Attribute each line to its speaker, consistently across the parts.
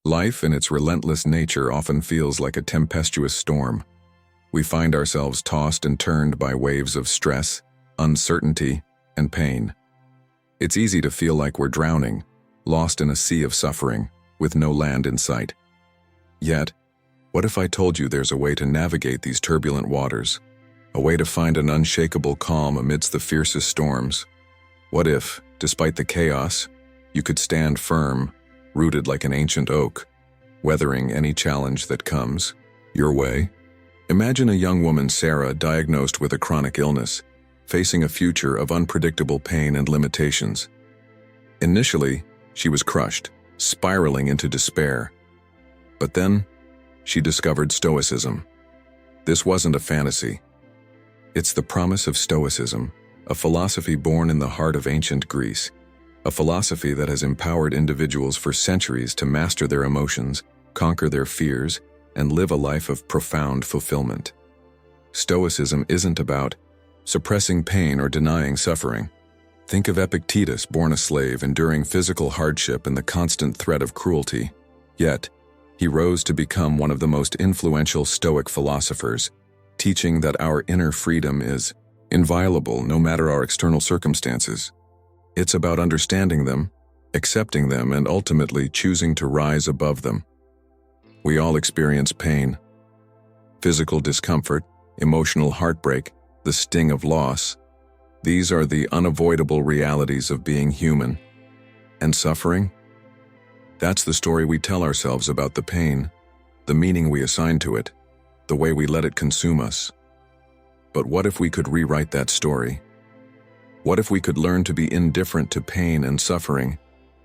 Speaker 1: Life in its relentless nature often feels like a tempestuous storm. We find ourselves tossed and turned by waves of stress, uncertainty, and pain. It's easy to feel like we're drowning, lost in a sea of suffering, with no land in sight. Yet, what if I told you there's a way to navigate these turbulent waters? A way to find an unshakable calm amidst the fiercest storms? What if, despite the chaos, you could stand firm, rooted like an ancient oak, weathering any challenge that comes your way? Imagine a young woman, Sarah, diagnosed with a chronic illness, facing a future of unpredictable pain and limitations. Initially, she was crushed, spiraling into despair. But then, she discovered Stoicism. This wasn't a fantasy. It's the promise of Stoicism, a philosophy born in the heart of ancient Greece, a philosophy that has empowered individuals for centuries to master their emotions, conquer their fears, and live a life of profound fulfillment. Stoicism isn't about suppressing pain or denying suffering. Think of Epictetus, born a slave, enduring physical hardship and the constant threat of cruelty. Yet, he rose to become one of the most influential Stoic philosophers, teaching that our inner freedom is inviolable no matter our external circumstances. It's about understanding them, accepting them, and ultimately choosing to rise above them. We all experience pain, physical discomfort, emotional heartbreak, the sting of loss. These are the unavoidable realities of being human. And suffering? That's the story we tell ourselves about the pain, the meaning we assign to it, the way we let it consume us. But what if we could rewrite that story? What if we could learn to be indifferent to pain and suffering,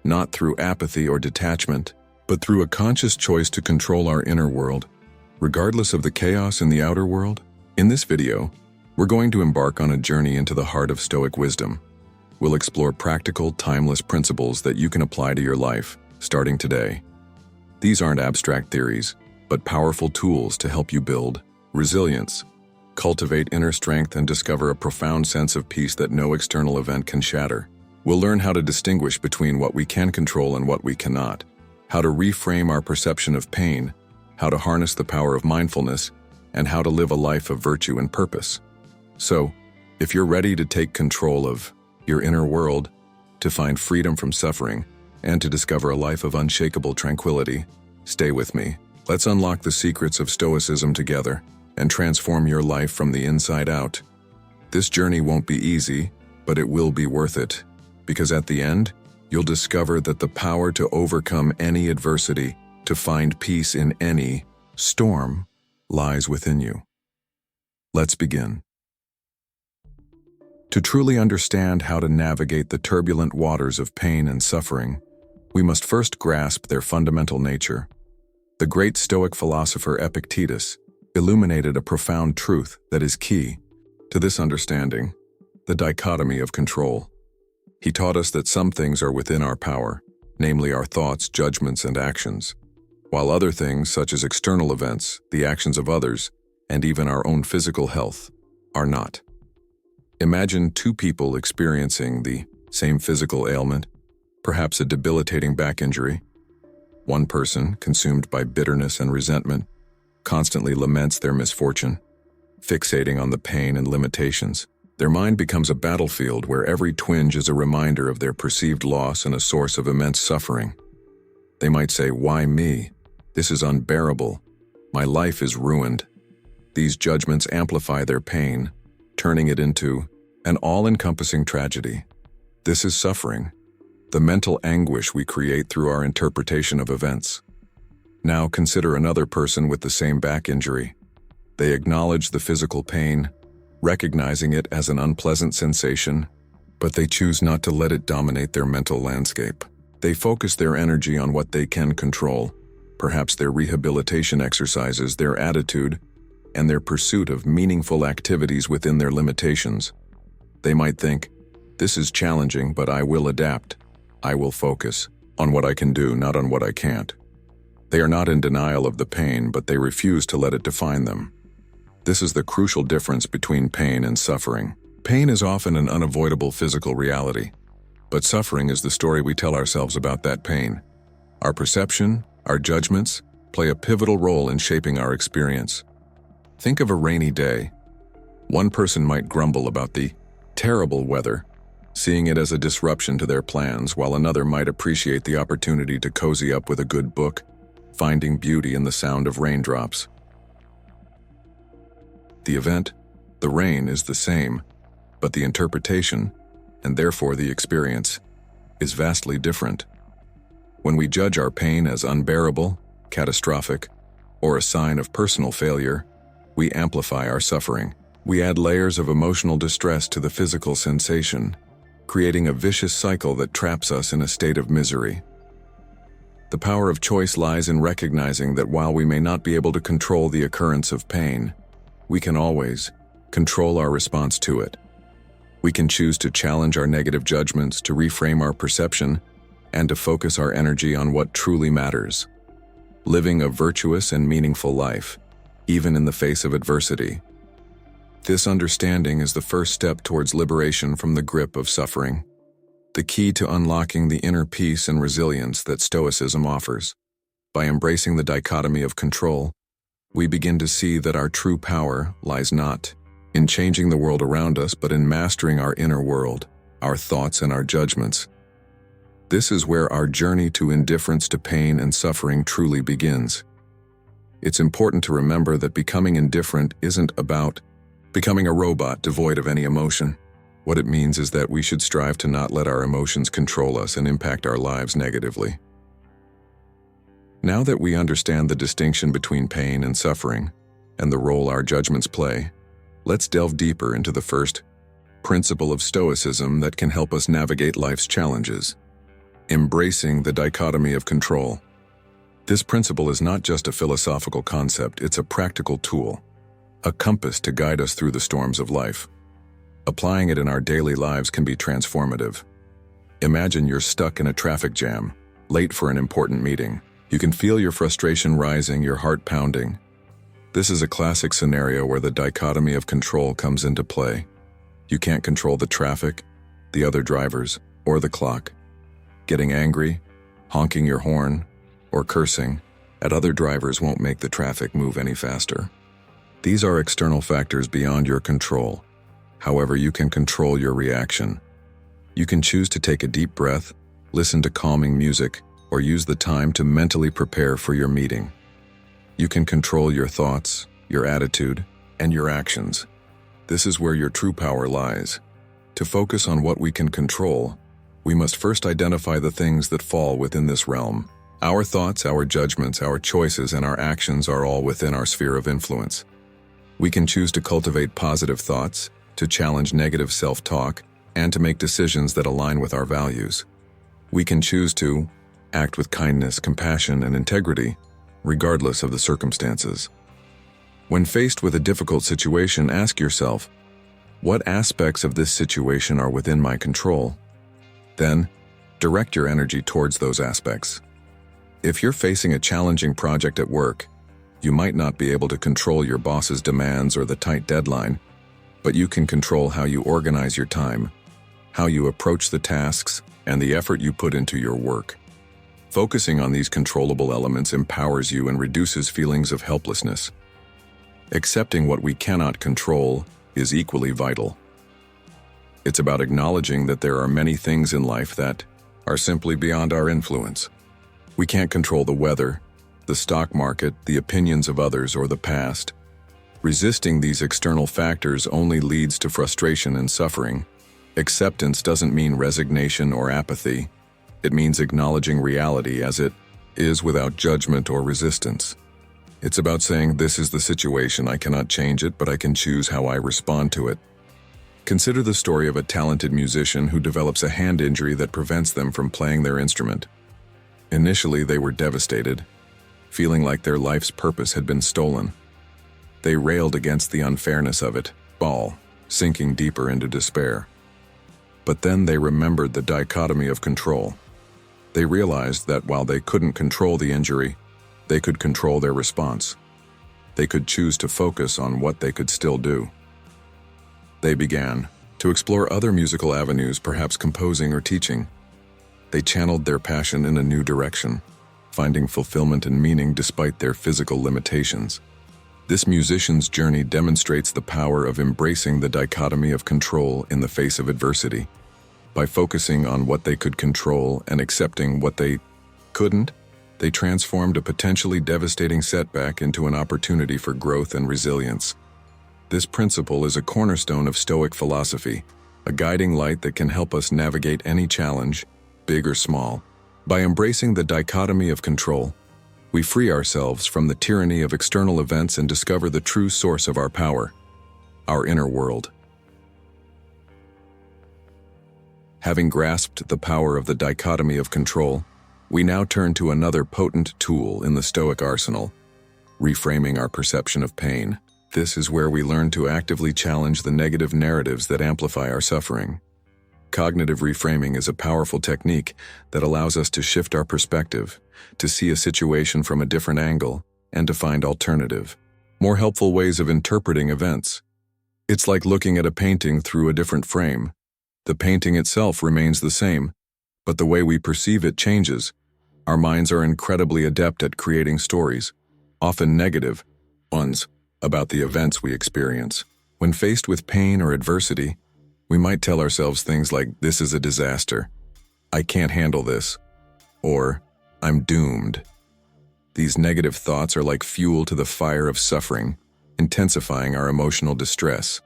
Speaker 1: not through apathy or detachment, but through a conscious choice to control our inner world, regardless of the chaos in the outer world? In this video, we're going to embark on a journey into the heart of Stoic wisdom. We'll explore practical, timeless principles that you can apply to your life, starting today. These aren't abstract theories, but powerful tools to help you build resilience, cultivate inner strength, and discover a profound sense of peace that no external event can shatter. We'll learn how to distinguish between what we can control and what we cannot, how to reframe our perception of pain, how to harness the power of mindfulness, and how to live a life of virtue and purpose. So, if you're ready to take control of your inner world, to find freedom from suffering, and to discover a life of unshakable tranquility, stay with me. Let's unlock the secrets of Stoicism together and transform your life from the inside out. This journey won't be easy, but it will be worth it, because at the end, you'll discover that the power to overcome any adversity, to find peace in any storm, lies within you. Let's begin. To truly understand how to navigate the turbulent waters of pain and suffering, we must first grasp their fundamental nature. The great Stoic philosopher Epictetus illuminated a profound truth that is key to this understanding: the dichotomy of control. He taught us that some things are within our power, namely our thoughts, judgments, and actions, while other things, such as external events, the actions of others, and even our own physical health, are not. Imagine two people experiencing the same physical ailment, perhaps a debilitating back injury. One person, consumed by bitterness and resentment, constantly laments their misfortune, fixating on the pain and limitations. Their mind becomes a battlefield where every twinge is a reminder of their perceived loss and a source of immense suffering. They might say, "Why me? This is unbearable. My life is ruined." These judgments amplify their pain, turning it into an all-encompassing tragedy. This is suffering, the mental anguish we create through our interpretation of events. Now consider another person with the same back injury. They acknowledge the physical pain, recognizing it as an unpleasant sensation, but they choose not to let it dominate their mental landscape. They focus their energy on what they can control, perhaps their rehabilitation exercises, their attitude, and their pursuit of meaningful activities within their limitations. They might think, "This is challenging, but I will adapt. I will focus on what I can do, not on what I can't." They are not in denial of the pain, but they refuse to let it define them. This is the crucial difference between pain and suffering. Pain is often an unavoidable physical reality, but suffering is the story we tell ourselves about that pain. Our perception, Our judgments play a pivotal role in shaping our experience. Think of a rainy day. One person might grumble about the terrible weather, seeing it as a disruption to their plans, while another might appreciate the opportunity to cozy up with a good book, finding beauty in the sound of raindrops. The event, the rain, is the same, but the interpretation, and therefore the experience, is vastly different. When we judge our pain as unbearable, catastrophic, or a sign of personal failure, we amplify our suffering. We add layers of emotional distress to the physical sensation, creating a vicious cycle that traps us in a state of misery. The power of choice lies in recognizing that while we may not be able to control the occurrence of pain, we can always control our response to it. We can choose to challenge our negative judgments, to reframe our perception, and to focus our energy on what truly matters. Living a virtuous and meaningful life, even in the face of adversity. This understanding is the first step towards liberation from the grip of suffering, the key to unlocking the inner peace and resilience that Stoicism offers. By embracing the dichotomy of control, we begin to see that our true power lies not in changing the world around us, but in mastering our inner world, our thoughts and our judgments. This is where our journey to indifference to pain and suffering truly begins. It's important to remember that becoming indifferent isn't about becoming a robot devoid of any emotion. What it means is that we should strive to not let our emotions control us and impact our lives negatively. Now that we understand the distinction between pain and suffering, and the role our judgments play, let's delve deeper into the first principle of Stoicism that can help us navigate life's challenges: embracing the dichotomy of control. This principle is not just a philosophical concept, it's a practical tool, a compass to guide us through the storms of life. Applying it in our daily lives can be transformative. Imagine you're stuck in a traffic jam, late for an important meeting. You can feel your frustration rising, your heart pounding. This is a classic scenario where the dichotomy of control comes into play. You can't control the traffic, the other drivers, or the clock. Getting angry, honking your horn, or cursing at other drivers won't make the traffic move any faster. These are external factors beyond your control. However, you can control your reaction. You can choose to take a deep breath, listen to calming music, or use the time to mentally prepare for your meeting. You can control your thoughts, your attitude, and your actions. This is where your true power lies. To focus on what we can control, we must first identify the things that fall within this realm. Our thoughts, our judgments, our choices, and our actions are all within our sphere of influence. We can choose to cultivate positive thoughts, to challenge negative self-talk, and to make decisions that align with our values. We can choose to act with kindness, compassion, and integrity, regardless of the circumstances. When faced with a difficult situation, ask yourself, what aspects of this situation are within my control? Then, direct your energy towards those aspects. If you're facing a challenging project at work, you might not be able to control your boss's demands or the tight deadline, but you can control how you organize your time, how you approach the tasks, and the effort you put into your work. Focusing on these controllable elements empowers you and reduces feelings of helplessness. Accepting what we cannot control is equally vital. It's about acknowledging that there are many things in life that are simply beyond our influence. We can't control the weather, the stock market, the opinions of others, or the past. Resisting these external factors only leads to frustration and suffering. Acceptance doesn't mean resignation or apathy. It means acknowledging reality as it is without judgment or resistance. It's about saying, this is the situation, I cannot change it, but I can choose how I respond to it. Consider the story of a talented musician who develops a hand injury that prevents them from playing their instrument. Initially, they were devastated, feeling like their life's purpose had been stolen. They railed against the unfairness of it, all sinking deeper into despair. But then they remembered the dichotomy of control. They realized that while they couldn't control the injury, they could control their response. They could choose to focus on what they could still do. They began to explore other musical avenues, perhaps composing or teaching. They channeled their passion in a new direction. finding fulfillment and meaning despite their physical limitations. This musician's journey demonstrates the power of embracing the dichotomy of control in the face of adversity. By focusing on what they could control and accepting what they couldn't, they transformed a potentially devastating setback into an opportunity for growth and resilience. This principle is a cornerstone of Stoic philosophy, a guiding light that can help us navigate any challenge, big or small. By embracing the dichotomy of control, we free ourselves from the tyranny of external events and discover the true source of our power, our inner world. Having grasped the power of the dichotomy of control, we now turn to another potent tool in the Stoic arsenal, reframing our perception of pain. This is where we learn to actively challenge the negative narratives that amplify our suffering. Cognitive reframing is a powerful technique that allows us to shift our perspective, to see a situation from a different angle, and to find alternative, more helpful ways of interpreting events. It's like looking at a painting through a different frame. The painting itself remains the same, but the way we perceive it changes. Our minds are incredibly adept at creating stories, often negative ones, about the events we experience. When faced with pain or adversity, we might tell ourselves things like, "This is a disaster," "I can't handle this," or "I'm doomed." These negative thoughts are like fuel to the fire of suffering, intensifying our emotional distress.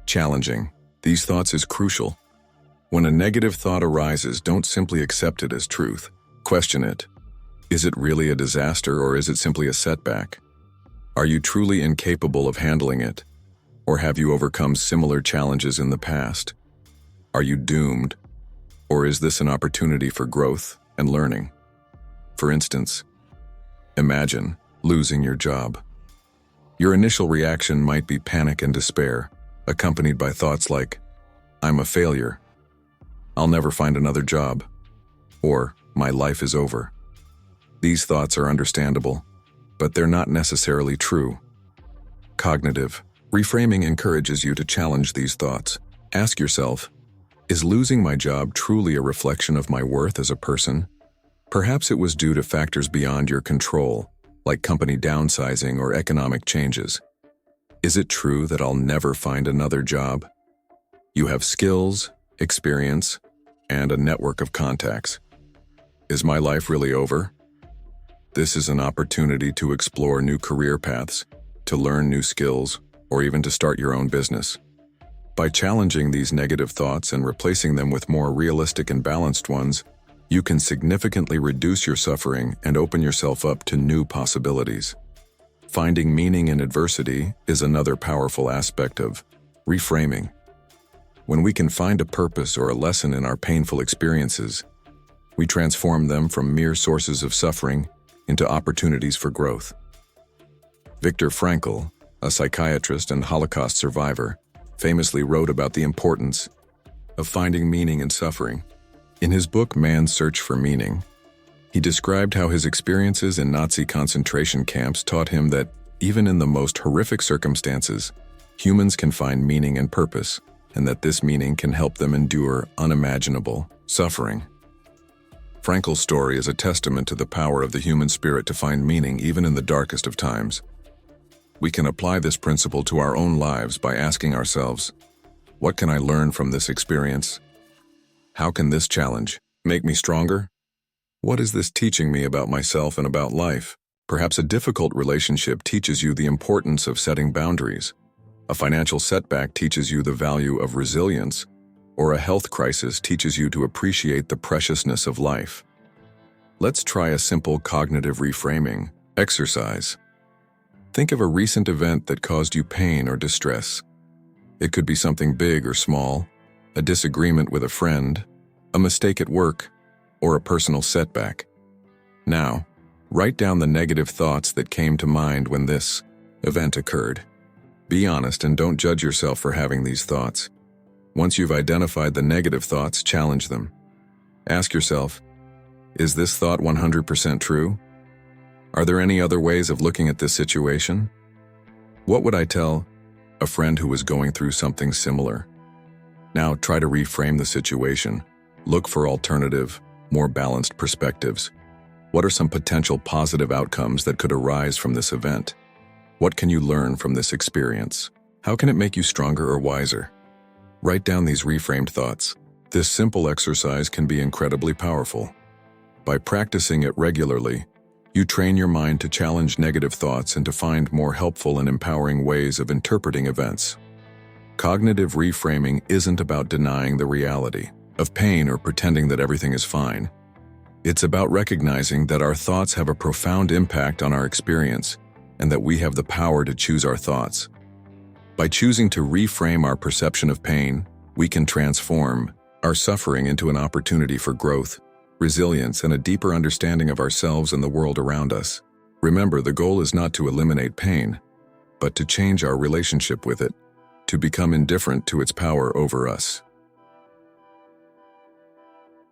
Speaker 1: Challenging these thoughts is crucial. When a negative thought arises, don't simply accept it as truth. Question it. Is it really a disaster, or is it simply a setback? Are you truly incapable of handling it? Or have you overcome similar challenges in the past? Are you doomed? Or is this an opportunity for growth and learning? For instance, imagine losing your job. Your initial reaction might be panic and despair, accompanied by thoughts like, "I'm a failure," "I'll never find another job," or "My life is over." These thoughts are understandable, but they're not necessarily true. Cognitive reframing encourages you to challenge these thoughts. Ask yourself, is losing my job truly a reflection of my worth as a person? Perhaps it was due to factors beyond your control, like company downsizing or economic changes. Is it true that I'll never find another job? You have skills, experience, and a network of contacts. Is my life really over? This is an opportunity to explore new career paths, to learn new skills, or even to start your own business. By challenging these negative thoughts and replacing them with more realistic and balanced ones, you can significantly reduce your suffering and open yourself up to new possibilities. Finding meaning in adversity is another powerful aspect of reframing. When we can find a purpose or a lesson in our painful experiences, we transform them from mere sources of suffering into opportunities for growth. Viktor Frankl, a psychiatrist and Holocaust survivor, famously wrote about the importance of finding meaning in suffering. In his book Man's Search for Meaning, he described how his experiences in Nazi concentration camps taught him that even in the most horrific circumstances, humans can find meaning and purpose, and that this meaning can help them endure unimaginable suffering. Frankl's story is a testament to the power of the human spirit to find meaning even in the darkest of times. We can apply this principle to our own lives by asking ourselves, what can I learn from this experience? How can this challenge make me stronger? What is this teaching me about myself and about life? Perhaps a difficult relationship teaches you the importance of setting boundaries. A financial setback teaches you the value of resilience, or a health crisis teaches you to appreciate the preciousness of life. Let's try a simple cognitive reframing exercise. Think of a recent event that caused you pain or distress. It could be something big or small, a disagreement with a friend, a mistake at work, or a personal setback. Now, write down the negative thoughts that came to mind when this event occurred. Be honest and don't judge yourself for having these thoughts. Once you've identified the negative thoughts, challenge them. Ask yourself, is this thought 100% true? Are there any other ways of looking at this situation? What would I tell a friend who was going through something similar? Now try to reframe the situation. Look for alternative, more balanced perspectives. What are some potential positive outcomes that could arise from this event? What can you learn from this experience? How can it make you stronger or wiser? Write down these reframed thoughts. This simple exercise can be incredibly powerful. By practicing it regularly, you train your mind to challenge negative thoughts and to find more helpful and empowering ways of interpreting events. Cognitive reframing isn't about denying the reality of pain or pretending that everything is fine. It's about recognizing that our thoughts have a profound impact on our experience and that we have the power to choose our thoughts. By choosing to reframe our perception of pain, we can transform our suffering into an opportunity for growth, resilience, and a deeper understanding of ourselves and the world around us. Remember, the goal is not to eliminate pain, but to change our relationship with it, to become indifferent to its power over us.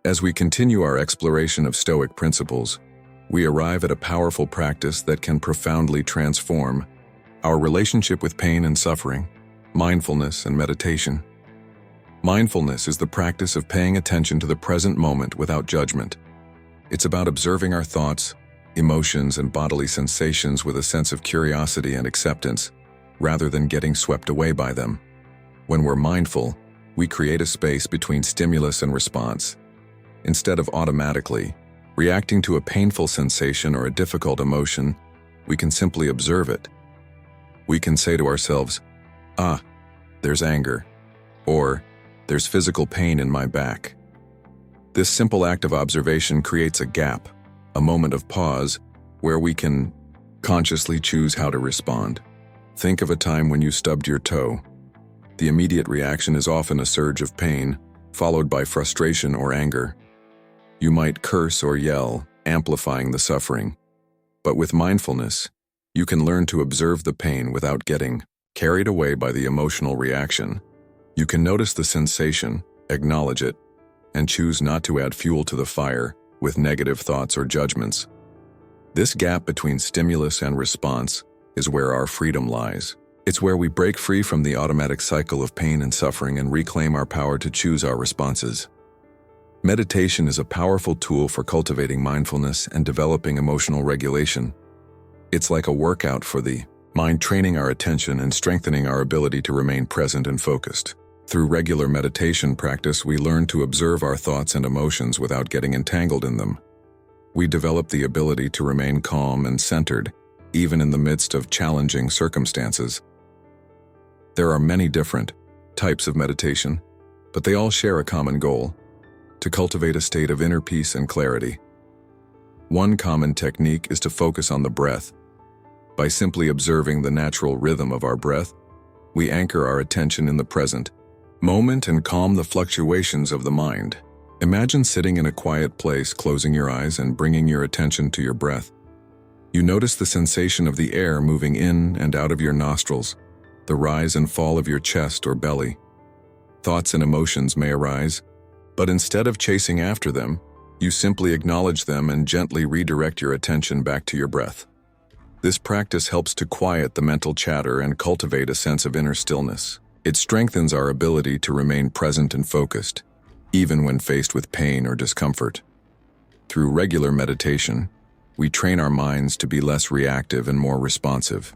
Speaker 1: As we continue our exploration of Stoic principles, we arrive at a powerful practice that can profoundly transform our relationship with pain and suffering: mindfulness and meditation. Mindfulness is the practice of paying attention to the present moment without judgment. It's about observing our thoughts, emotions, and bodily sensations with a sense of curiosity and acceptance, rather than getting swept away by them. When we're mindful, we create a space between stimulus and response. Instead of automatically reacting to a painful sensation or a difficult emotion, we can simply observe it. We can say to ourselves, there's anger, or there's physical pain in my back. This simple act of observation creates a gap, a moment of pause, where we can consciously choose how to respond. Think of a time when you stubbed your toe. The immediate reaction is often a surge of pain, followed by frustration or anger. You might curse or yell, amplifying the suffering. But with mindfulness, you can learn to observe the pain without getting carried away by the emotional reaction. You can notice the sensation, acknowledge it, and choose not to add fuel to the fire with negative thoughts or judgments. This gap between stimulus and response is where our freedom lies. It's where we break free from the automatic cycle of pain and suffering and reclaim our power to choose our responses. Meditation is a powerful tool for cultivating mindfulness and developing emotional regulation. It's like a workout for the mind, training our attention and strengthening our ability to remain present and focused. Through regular meditation practice, we learn to observe our thoughts and emotions without getting entangled in them. We develop the ability to remain calm and centered, even in the midst of challenging circumstances. There are many different types of meditation, but they all share a common goal: to cultivate a state of inner peace and clarity. One common technique is to focus on the breath. By simply observing the natural rhythm of our breath, we anchor our attention in the present moment and calm the fluctuations of the mind. Imagine sitting in a quiet place, closing your eyes and bringing your attention to your breath. You notice the sensation of the air moving in and out of your nostrils, the rise and fall of your chest or belly. Thoughts and emotions may arise, but instead of chasing after them, you simply acknowledge them and gently redirect your attention back to your breath. This practice helps to quiet the mental chatter and cultivate a sense of inner stillness. It strengthens our ability to remain present and focused, even when faced with pain or discomfort. Through regular meditation, we train our minds to be less reactive and more responsive.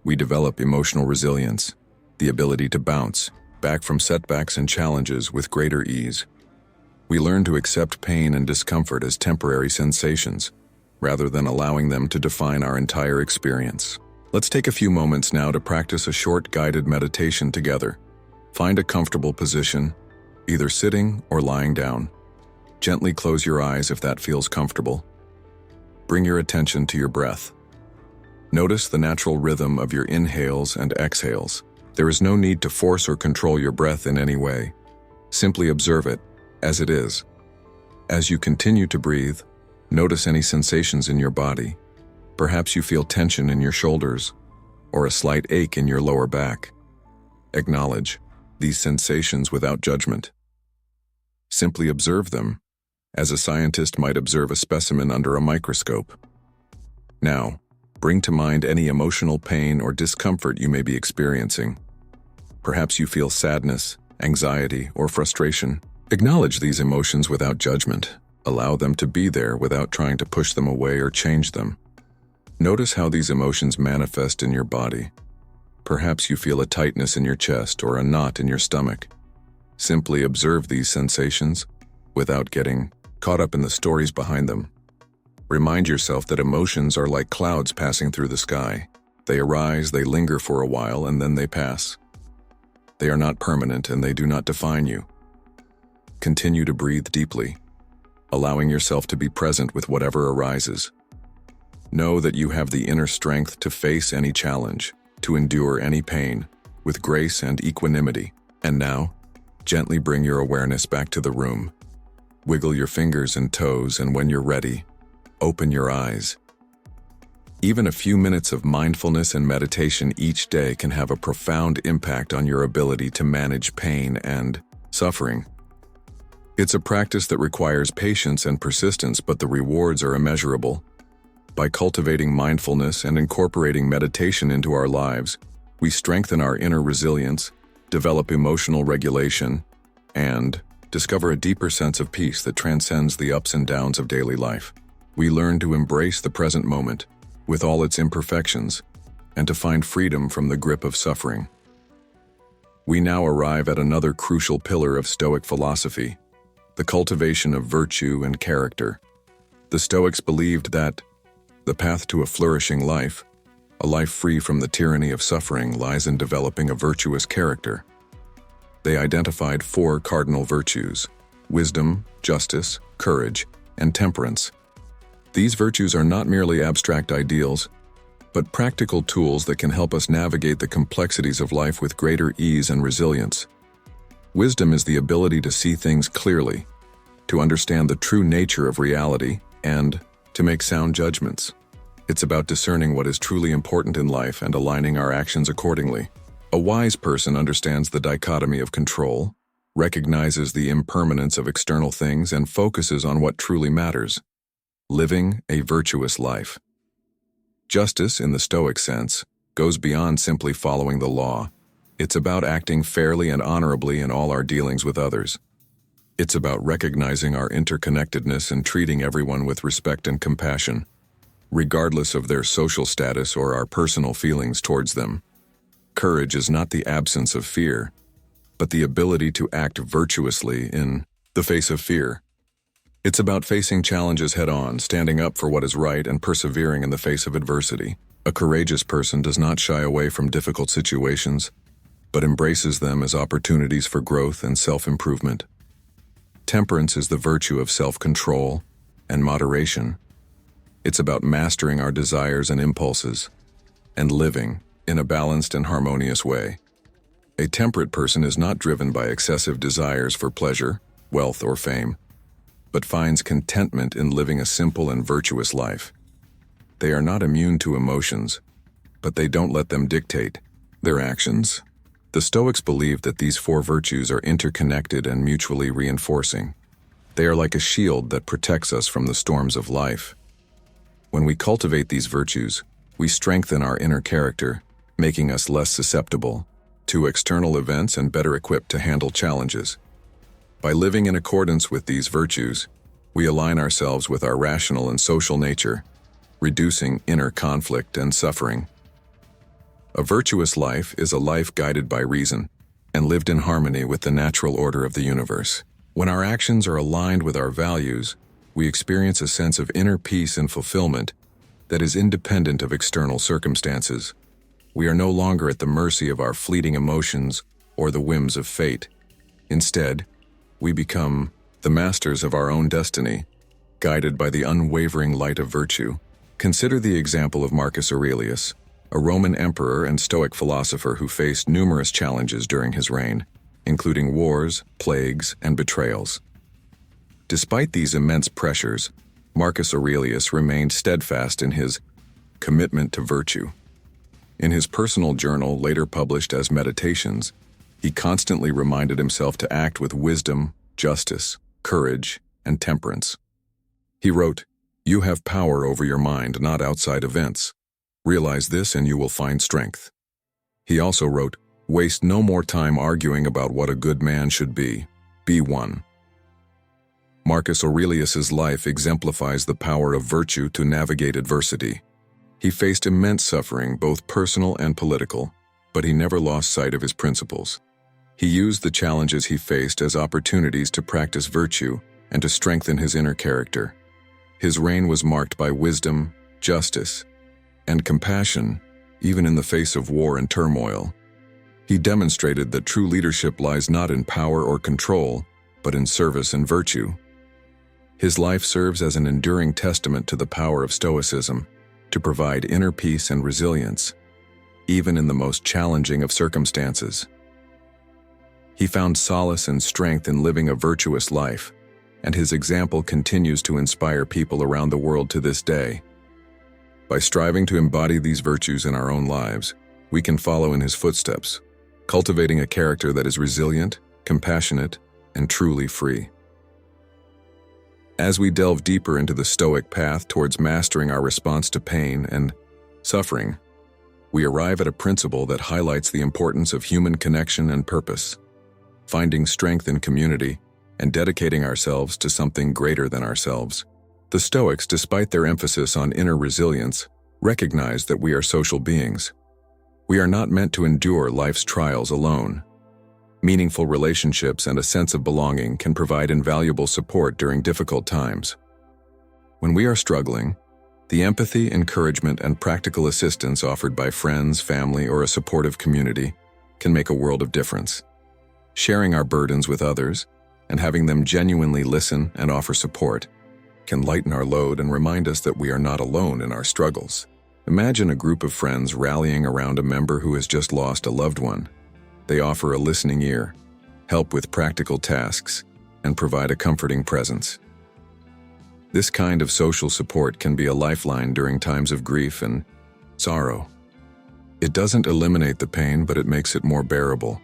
Speaker 1: We develop emotional resilience, the ability to bounce back from setbacks and challenges with greater ease. We learn to accept pain and discomfort as temporary sensations, rather than allowing them to define our entire experience. Let's take a few moments now to practice a short guided meditation together. Find a comfortable position, either sitting or lying down. Gently close your eyes if that feels comfortable. Bring your attention to your breath. Notice the natural rhythm of your inhales and exhales. There is no need to force or control your breath in any way. Simply observe it as it is. As you continue to breathe, notice any sensations in your body. Perhaps you feel tension in your shoulders or a slight ache in your lower back. Acknowledge these sensations without judgment. Simply observe them, as a scientist might observe a specimen under a microscope. Now, bring to mind any emotional pain or discomfort you may be experiencing. Perhaps you feel sadness, anxiety, or frustration. Acknowledge these emotions without judgment, Allow them to be there without trying to push them away or change them. Notice how these emotions manifest in your body. Perhaps you feel a tightness in your chest or a knot in your stomach. Simply observe these sensations without getting caught up in the stories behind them. Remind yourself that emotions are like clouds passing through the sky. They arise, they linger for a while, and then they pass. They are not permanent and they do not define you. Continue to breathe deeply, allowing yourself to be present with whatever arises. Know that you have the inner strength to face any challenge, to endure any pain, with grace and equanimity. And now, gently bring your awareness back to the room. Wiggle your fingers and toes, and when you're ready, open your eyes. Even a few minutes of mindfulness and meditation each day can have a profound impact on your ability to manage pain and suffering. It's a practice that requires patience and persistence, but the rewards are immeasurable. By cultivating mindfulness and incorporating meditation into our lives, we strengthen our inner resilience, develop emotional regulation, and discover a deeper sense of peace that transcends the ups and downs of daily life. We learn to embrace the present moment, with all its imperfections, and to find freedom from the grip of suffering. We now arrive at another crucial pillar of Stoic philosophy, the cultivation of virtue and character. The Stoics believed that the path to a flourishing life, a life free from the tyranny of suffering, lies in developing a virtuous character. They identified 4 cardinal virtues: wisdom, justice, courage, and temperance. These virtues are not merely abstract ideals, but practical tools that can help us navigate the complexities of life with greater ease and resilience. Wisdom is the ability to see things clearly, to understand the true nature of reality, and to make sound judgments. It's about discerning what is truly important in life and aligning our actions accordingly. A wise person understands the dichotomy of control, recognizes the impermanence of external things, and focuses on what truly matters: living a virtuous life. Justice, in the Stoic sense, goes beyond simply following the law. It's about acting fairly and honorably in all our dealings with others. It's about recognizing our interconnectedness and treating everyone with respect and compassion, regardless of their social status or our personal feelings towards them. Courage is not the absence of fear, but the ability to act virtuously in the face of fear. It's about facing challenges head-on, standing up for what is right, and persevering in the face of adversity. A courageous person does not shy away from difficult situations, but embraces them as opportunities for growth and self-improvement. Temperance is the virtue of self-control and moderation. It's about mastering our desires and impulses, and living in a balanced and harmonious way. A temperate person is not driven by excessive desires for pleasure, wealth, or fame, but finds contentment in living a simple and virtuous life. They are not immune to emotions, but they don't let them dictate their actions. The Stoics believed that these 4 virtues are interconnected and mutually reinforcing. They are like a shield that protects us from the storms of life. When we cultivate these virtues, we strengthen our inner character, making us less susceptible to external events and better equipped to handle challenges. By living in accordance with these virtues, we align ourselves with our rational and social nature, reducing inner conflict and suffering. A virtuous life is a life guided by reason and lived in harmony with the natural order of the universe. When our actions are aligned with our values, we experience a sense of inner peace and fulfillment that is independent of external circumstances. We are no longer at the mercy of our fleeting emotions or the whims of fate. Instead, we become the masters of our own destiny, guided by the unwavering light of virtue. Consider the example of Marcus Aurelius, a Roman emperor and Stoic philosopher who faced numerous challenges during his reign, including wars, plagues, and betrayals. Despite these immense pressures, Marcus Aurelius remained steadfast in his commitment to virtue. In his personal journal, later published as Meditations, he constantly reminded himself to act with wisdom, justice, courage, and temperance. He wrote, "You have power over your mind, not outside events. Realize this and you will find strength." He also wrote, "Waste no more time arguing about what a good man should be. Be one." Marcus Aurelius's life exemplifies the power of virtue to navigate adversity. He faced immense suffering, both personal and political, but he never lost sight of his principles. He used the challenges he faced as opportunities to practice virtue and to strengthen his inner character. His reign was marked by wisdom, justice, and compassion, even in the face of war and turmoil. He demonstrated that true leadership lies not in power or control, but in service and virtue. His life serves as an enduring testament to the power of Stoicism, to provide inner peace and resilience, even in the most challenging of circumstances. He found solace and strength in living a virtuous life, and his example continues to inspire people around the world to this day. By striving to embody these virtues in our own lives, we can follow in his footsteps, cultivating a character that is resilient, compassionate, and truly free. As we delve deeper into the Stoic path towards mastering our response to pain and suffering, we arrive at a principle that highlights the importance of human connection and purpose, finding strength in community and dedicating ourselves to something greater than ourselves. The Stoics, despite their emphasis on inner resilience, recognize that we are social beings. We are not meant to endure life's trials alone. Meaningful relationships and a sense of belonging can provide invaluable support during difficult times. When we are struggling, the empathy, encouragement, and practical assistance offered by friends, family, or a supportive community can make a world of difference. Sharing our burdens with others and having them genuinely listen and offer support can lighten our load and remind us that we are not alone in our struggles. Imagine a group of friends rallying around a member who has just lost a loved one. They offer a listening ear, help with practical tasks, and provide a comforting presence. This kind of social support can be a lifeline during times of grief and sorrow. It doesn't eliminate the pain, but it makes it more bearable.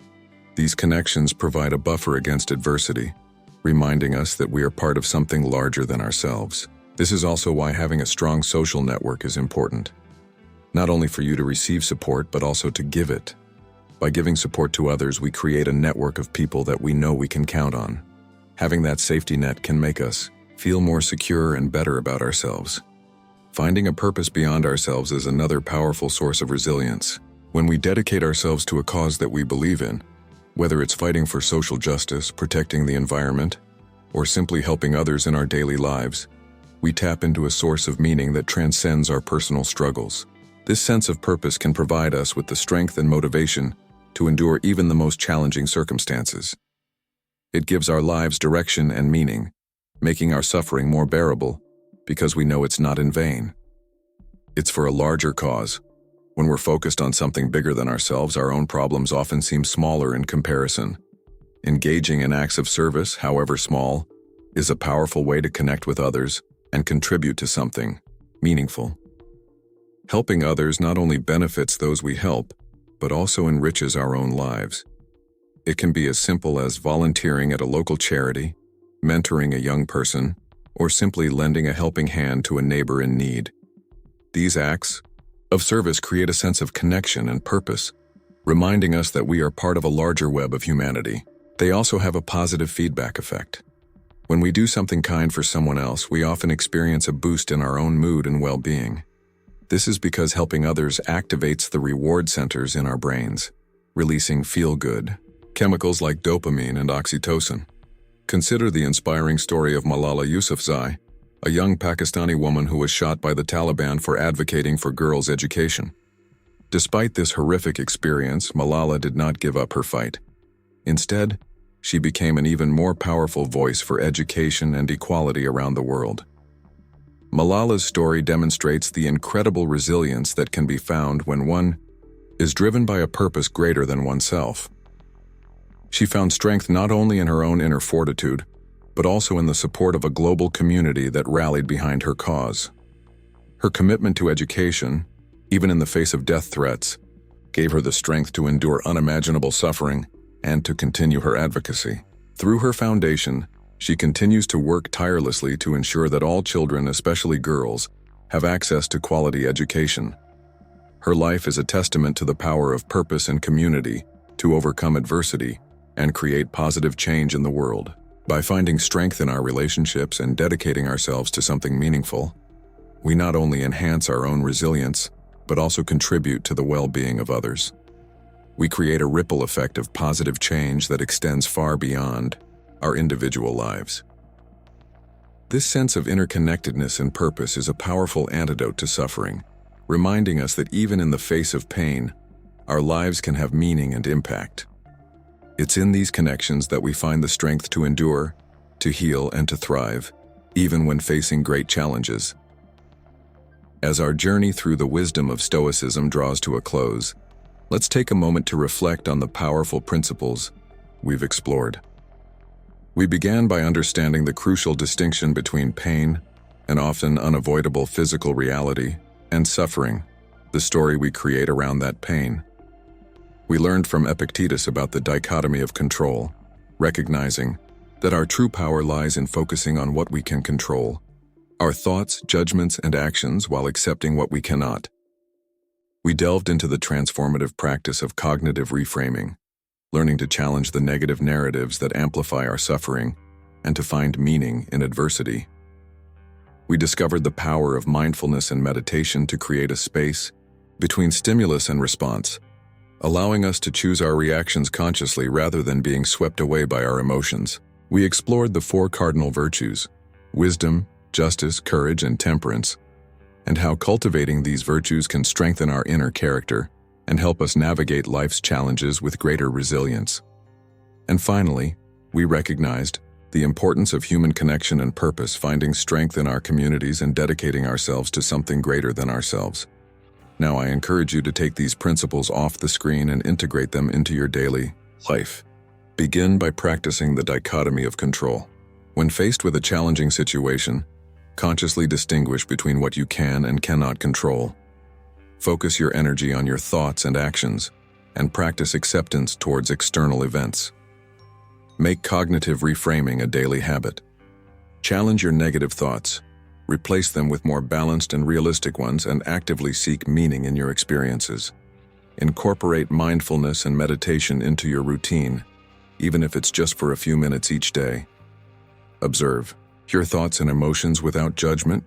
Speaker 1: These connections provide a buffer against adversity, reminding us that we are part of something larger than ourselves. This is also why having a strong social network is important. Not only for you to receive support, but also to give it. By giving support to others, we create a network of people that we know we can count on. Having that safety net can make us feel more secure and better about ourselves. Finding a purpose beyond ourselves is another powerful source of resilience. When we dedicate ourselves to a cause that we believe in, whether it's fighting for social justice, protecting the environment, or simply helping others in our daily lives, we tap into a source of meaning that transcends our personal struggles. This sense of purpose can provide us with the strength and motivation to endure even the most challenging circumstances. It gives our lives direction and meaning, making our suffering more bearable because we know it's not in vain. It's for a larger cause. When we're focused on something bigger than ourselves, our own problems often seem smaller in comparison. Engaging in acts of service, however small, is a powerful way to connect with others and contribute to something meaningful. Helping others not only benefits those we help, but also enriches our own lives. It can be as simple as volunteering at a local charity, mentoring a young person, or simply lending a helping hand to a neighbor in need. These acts of service create a sense of connection and purpose, reminding us that we are part of a larger web of humanity. They also have a positive feedback effect. When we do something kind for someone else, we often experience a boost in our own mood and well-being. This is because helping others activates the reward centers in our brains, releasing feel-good chemicals like dopamine and oxytocin. Consider the inspiring story of Malala Yousafzai, a young Pakistani woman who was shot by the Taliban for advocating for girls' education. Despite this horrific experience, Malala did not give up her fight. Instead, she became an even more powerful voice for education and equality around the world. Malala's story demonstrates the incredible resilience that can be found when one is driven by a purpose greater than oneself. She found strength not only in her own inner fortitude, but also in the support of a global community that rallied behind her cause. Her commitment to education, even in the face of death threats, gave her the strength to endure unimaginable suffering and to continue her advocacy. Through her foundation, she continues to work tirelessly to ensure that all children, especially girls, have access to quality education. Her life is a testament to the power of purpose and community to overcome adversity and create positive change in the world. By finding strength in our relationships and dedicating ourselves to something meaningful, we not only enhance our own resilience, but also contribute to the well-being of others. We create a ripple effect of positive change that extends far beyond our individual lives. This sense of interconnectedness and purpose is a powerful antidote to suffering, reminding us that even in the face of pain, our lives can have meaning and impact. It's in these connections that we find the strength to endure, to heal, and to thrive, even when facing great challenges. As our journey through the wisdom of Stoicism draws to a close, let's take a moment to reflect on the powerful principles we've explored. We began by understanding the crucial distinction between pain, an often unavoidable physical reality, and suffering, the story we create around that pain. We learned from Epictetus about the dichotomy of control, recognizing that our true power lies in focusing on what we can control, our thoughts, judgments, and actions, while accepting what we cannot. We delved into the transformative practice of cognitive reframing, learning to challenge the negative narratives that amplify our suffering and to find meaning in adversity. We discovered the power of mindfulness and meditation to create a space between stimulus and response, allowing us to choose our reactions consciously rather than being swept away by our emotions. We explored the four cardinal virtues: wisdom, justice, courage, and temperance, and how cultivating these virtues can strengthen our inner character and help us navigate life's challenges with greater resilience. And finally, we recognized the importance of human connection and purpose, finding strength in our communities and dedicating ourselves to something greater than ourselves. Now, I encourage you to take these principles off the screen and integrate them into your daily life. Begin by practicing the dichotomy of control. When faced with a challenging situation, consciously distinguish between what you can and cannot control. Focus your energy on your thoughts and actions, and practice acceptance towards external events. Make cognitive reframing a daily habit. Challenge your negative thoughts. Replace them with more balanced and realistic ones, and actively seek meaning in your experiences. Incorporate mindfulness and meditation into your routine, even if it's just for a few minutes each day. Observe your thoughts and emotions without judgment,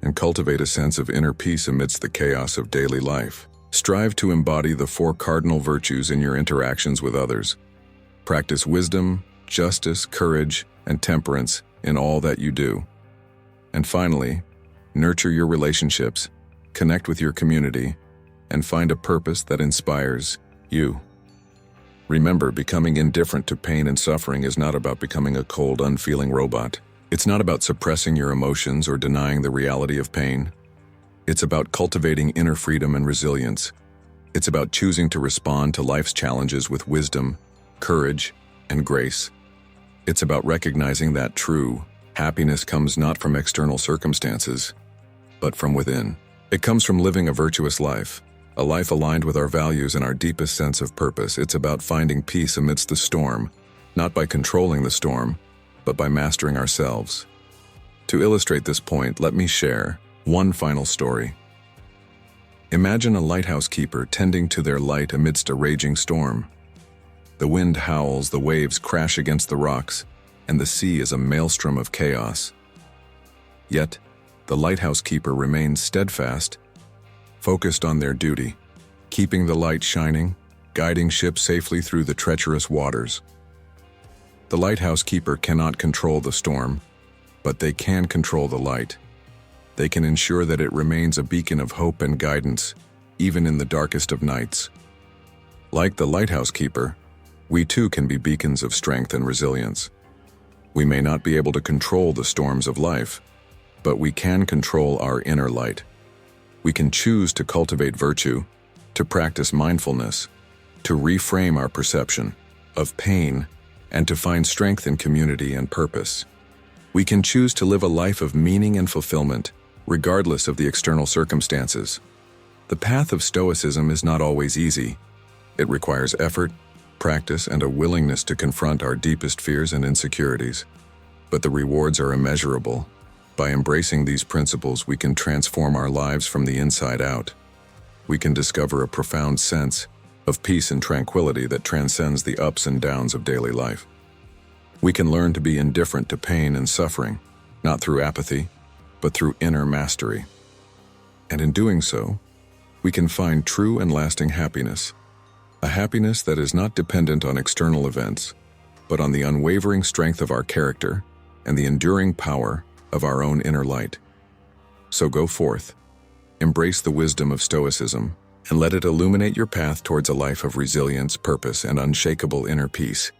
Speaker 1: and cultivate a sense of inner peace amidst the chaos of daily life. Strive to embody the four cardinal virtues in your interactions with others. Practice wisdom, justice, courage, and temperance in all that you do. And finally, nurture your relationships, connect with your community, and find a purpose that inspires you. Remember, becoming indifferent to pain and suffering is not about becoming a cold, unfeeling robot. It's not about suppressing your emotions or denying the reality of pain. It's about cultivating inner freedom and resilience. It's about choosing to respond to life's challenges with wisdom, courage, and grace. It's about recognizing that true happiness comes not from external circumstances, but from within. It comes from living a virtuous life, a life aligned with our values and our deepest sense of purpose. It's about finding peace amidst the storm, not by controlling the storm, but by mastering ourselves. To illustrate this point, let me share one final story. Imagine a lighthouse keeper tending to their light amidst a raging storm. The wind howls, the waves crash against the rocks, and the sea is a maelstrom of chaos. Yet, the lighthouse keeper remains steadfast, focused on their duty, keeping the light shining, guiding ships safely through the treacherous waters. The lighthouse keeper cannot control the storm, but they can control the light. They can ensure that it remains a beacon of hope and guidance, even in the darkest of nights. Like the lighthouse keeper, we too can be beacons of strength and resilience. We may not be able to control the storms of life, but we can control our inner light. We can choose to cultivate virtue, to practice mindfulness, to reframe our perception of pain, and to find strength in community and purpose. We can choose to live a life of meaning and fulfillment, regardless of the external circumstances. The path of Stoicism is not always easy. It requires effort, practice, and a willingness to confront our deepest fears and insecurities. But the rewards are immeasurable. By embracing these principles, we can transform our lives from the inside out. We can discover a profound sense of peace and tranquility that transcends the ups and downs of daily life. We can learn to be indifferent to pain and suffering, not through apathy, but through inner mastery. And in doing so, we can find true and lasting happiness, a happiness that is not dependent on external events, but on the unwavering strength of our character and the enduring power of our own inner light. So go forth, embrace the wisdom of Stoicism, and let it illuminate your path towards a life of resilience, purpose, and unshakable inner peace.